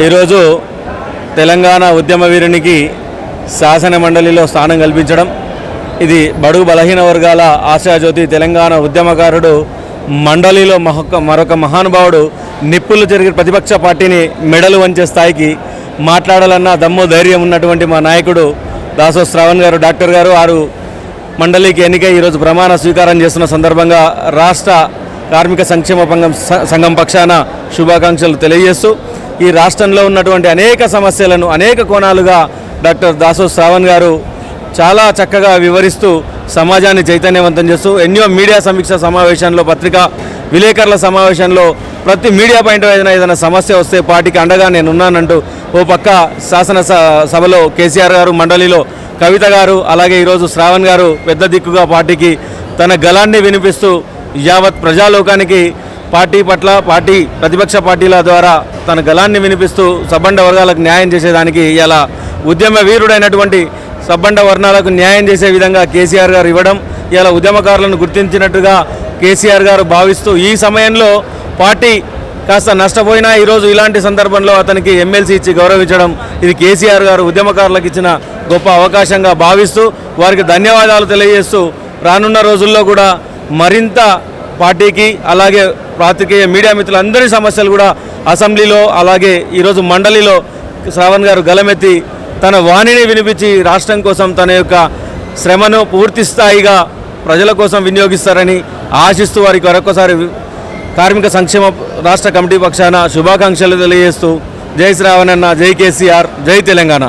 ఈరోజు తెలంగాణ ఉద్యమ వీరునికి శాసన మండలిలో స్థానం కల్పించడం, ఇది బడుగు బలహీన వర్గాల ఆశాజ్యోతి తెలంగాణ ఉద్యమకారుడు, మండలిలో మరొక మహానుభావుడు నిప్పులు జరిగి ప్రతిపక్ష పార్టీని మెడలు వంచే స్థాయికి మాట్లాడాలన్న దమ్ము ధైర్యం ఉన్నటువంటి మా నాయకుడు దాసో శ్రావణ్ గారు, డాక్టర్ గారు ఆరు మండలికి ఎన్నికై ఈరోజు ప్రమాణ స్వీకారం చేస్తున్న సందర్భంగా రాష్ట్ర కార్మిక సంక్షేమ సంఘం పక్షాన శుభాకాంక్షలు తెలియజేస్తూ, ఈ రాష్ట్రంలో ఉన్నటువంటి అనేక సమస్యలను అనేక కోణాలుగా డాక్టర్ దాసో శ్రావణ్ గారు చాలా చక్కగా వివరిస్తూ సమాజాన్ని చైతన్యవంతం చేస్తూ ఎన్నో మీడియా సమీక్ష సమావేశంలో, పత్రికా విలేకరుల సమావేశంలో ప్రతి మీడియా పాయింట్ ఏదైనా సమస్య వస్తే పార్టీకి అండగా నేను ఉన్నానంటూ ఓ పక్క శాసన సభలో కేసీఆర్ గారు, మండలిలో కవిత గారు, అలాగే ఈరోజు శ్రావణ్ గారు పెద్ద దిక్కుగా పార్టీకి తన గళాన్ని వినిపిస్తూ యావత్ ప్రజాలోకానికి పార్టీ పట్ల, పార్టీ ప్రతిపక్ష పార్టీల ద్వారా తన గళాన్ని వినిపిస్తూ సబ్బండ వర్గాలకు న్యాయం చేసేదానికి ఇలా ఉద్యమ వీరుడైనటువంటి సబ్బండ వర్ణాలకు న్యాయం చేసే విధంగా కేసీఆర్ గారు ఇవ్వడం, ఇలా ఉద్యమకారులను గుర్తించినట్టుగా కేసీఆర్ గారు భావిస్తూ ఈ సమయంలో పార్టీ కాస్త నష్టపోయినా ఈరోజు ఇలాంటి సందర్భంలో అతనికి ఎమ్మెల్సీ ఇచ్చి గౌరవించడం, ఇది కేసీఆర్ గారు ఉద్యమకారులకు ఇచ్చిన గొప్ప అవకాశంగా భావిస్తూ వారికి ధన్యవాదాలు తెలియజేస్తూ రానున్న రోజుల్లో కూడా మరింత పార్టీకి అలాగే పాత్రికేయ మీడియా మిత్రులందరి సమస్యలు కూడా అసెంబ్లీలో అలాగే ఈరోజు మండలిలో శ్రావణ్ గారు గలమెత్తి తన వాణిని వినిపించి రాష్ట్రం కోసం తన యొక్క శ్రమను పూర్తి స్థాయిగా ప్రజల కోసం వినియోగిస్తారని ఆశిస్తూ వారికి మరొకసారి కార్మిక సంక్షేమ రాష్ట్ర కమిటీ పక్షాన శుభాకాంక్షలు తెలియజేస్తూ జై శ్రావణ్ అన్న, జై కేసీఆర్, జై తెలంగాణ.